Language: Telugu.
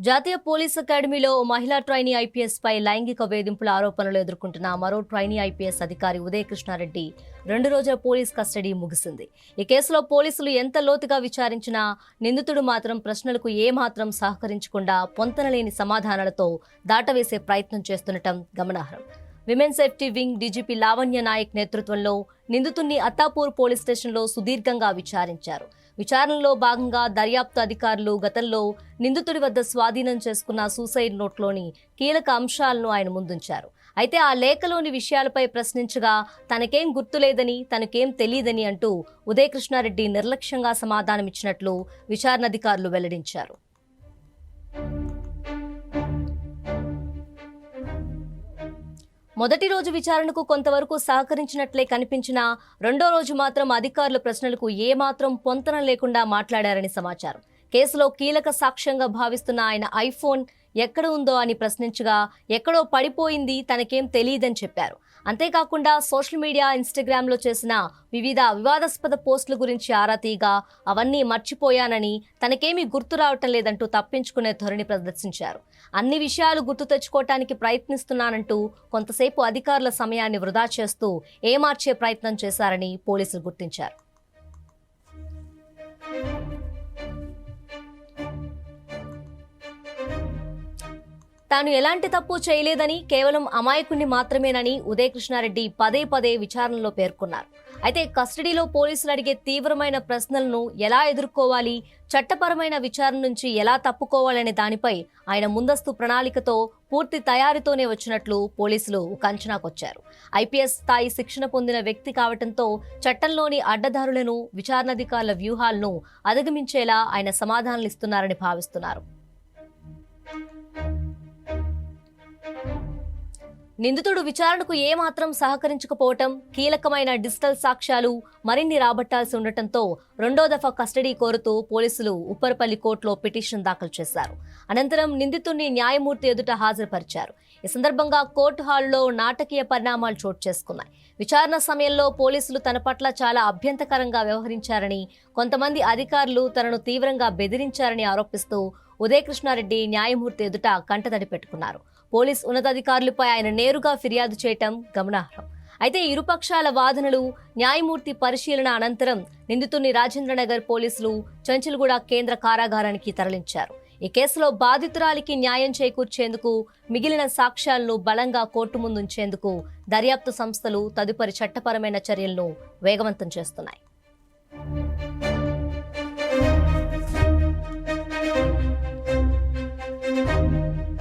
జాతీయ పోలీస్ అకాడమీలో మహిళా ట్రైనీ ఐపీఎస్ పై లైంగిక వేధింపుల ఆరోపణలు ఎదుర్కొంటున్న మరో ట్రైనీ ఐపీఎస్ అధికారి ఉదయ్ కృష్ణారెడ్డి 2 రోజుల పోలీస్ కస్టడీ ముగిసింది. ఈ కేసులో పోలీసులు ఎంత లోతుగా విచారించినా నిందితుడు మాత్రం ప్రశ్నలకు ఏమాత్రం సహకరించకుండా పొంతనలేని సమాధానాలతో దాటవేసే ప్రయత్నం చేస్తుండటం గమనార్హం. Women safety wing DGP Lavanya Nayak నేతృత్వంలో నిందితుడిని అత్తాపూర్ పోలీస్ స్టేషన్లో సుదీర్ఘంగా విచారించారు. విచారణలో భాగంగా దర్యాప్తు అధికారులు గతంలో నిందితుడి వద్ద స్వాధీనం చేసుకున్న సూసైడ్ నోట్లోని కీలక అంశాలను ఆయన ముందుంచారు. అయితే ఆ లేఖలోని విషయాలపై ప్రశ్నించగా తనకేం గుర్తులేదని, తనకేం తెలియదని అంటూ ఉదయ్ కృష్ణారెడ్డి నిర్లక్ష్యంగా సమాధానమిచ్చినట్లు విచారణాధికారులు వెల్లడించారు. మొదటి రోజు విచారణకు కొంతవరకు సహకరించినట్లే కనిపించినా రెండో రోజు మాత్రం అధికారుల ప్రశ్నలకు ఏమాత్రం పొంతన లేకుండా మాట్లాడారని సమాచారం. కేసులో కీలక సాక్ష్యంగా భావిస్తున్న ఆయన ఐఫోన్ ఎక్కడ ఉందో అని ప్రశ్నించగా ఎక్కడో పడిపోయింది, తనకేం తెలియదని చెప్పారు. అంతేకాకుండా సోషల్ మీడియా, ఇన్స్టాగ్రామ్లో చేసిన వివిధ వివాదాస్పద పోస్టుల గురించి ఆరా తీయగా అవన్నీ మర్చిపోయానని, తనకేమీ గుర్తు రావటం లేదంటూ తప్పించుకునే ధోరణి ప్రదర్శించారు. అన్ని విషయాలు గుర్తు తెచ్చుకోవటానికి ప్రయత్నిస్తున్నానంటూ కొంతసేపు అధికారుల సమయాన్ని వృధా చేస్తూ ఏమార్చే ప్రయత్నం చేశారని పోలీసులు గుర్తించారు. తాను ఎలాంటి తప్పు చేయలేదని, కేవలం అమాయకుణ్ణి మాత్రమేనని ఉదయ్ కృష్ణారెడ్డి పదే పదే విచారణలో పేర్కొన్నారు. అయితే కస్టడీలో పోలీసులు అడిగే తీవ్రమైన ప్రశ్నలను ఎలా ఎదుర్కోవాలి, చట్టపరమైన విచారణ నుంచి ఎలా తప్పుకోవాలనే దానిపై ఆయన ముందస్తు ప్రణాళికతో పూర్తి తయారీతోనే వచ్చినట్లు పోలీసులు ఒక అంచనాకొచ్చారు. ఐపీఎస్ స్థాయి శిక్షణ పొందిన వ్యక్తి కావడంతో చట్టంలోని అడ్డదారులను, విచారణాధికారుల వ్యూహాలను అధిగమించేలా ఆయన సమాధానాలు ఇస్తున్నారని భావిస్తున్నారు. నిందితుడు విచారణకు ఏమాత్రం సహకరించకపోవటం, కీలకమైన డిజిటల్ సాక్ష్యాలు మరిన్ని రాబట్టాల్సి ఉండటంతో రెండో దఫా కస్టడీ కోరుతూ పోలీసులు ఉప్పరపల్లి కోర్టులో పిటిషన్ దాఖలు చేశారు. అనంతరం నిందితుడిని న్యాయమూర్తి ఎదుట హాజరుపరిచారు. ఈ సందర్భంగా కోర్టు హాలులో నాటకీయ పరిణామాలు చోటు చేసుకున్నాయి. విచారణ సమయంలో పోలీసులు తన పట్ల చాలా అభ్యంతరకరంగా వ్యవహరించారని, కొంతమంది అధికారులు తనను తీవ్రంగా బెదిరించారని ఆరోపిస్తూ ఉదయ్ కృష్ణారెడ్డి న్యాయమూర్తి ఎదుట కంటతడి పెట్టుకున్నారు. పోలీస్ ఉన్నతాధికారులపై ఆయన నేరుగా ఫిర్యాదు చేయటం గమనార్హం. అయితే ఇరుపక్షాల వాదనలు, న్యాయమూర్తి పరిశీలన అనంతరం నిందితుడిని రాజేంద్రనగర్ పోలీసులు చెంచల్గూడ కేంద్ర కారాగారానికి తరలించారు. ఈ కేసులో బాధితురాలికి న్యాయం చేకూర్చేందుకు, మిగిలిన సాక్ష్యాలను బలంగా కోర్టు ముందుంచేందుకు దర్యాప్తు సంస్థలు తదుపరి చట్టపరమైన చర్యలను వేగవంతం చేస్తున్నాయి.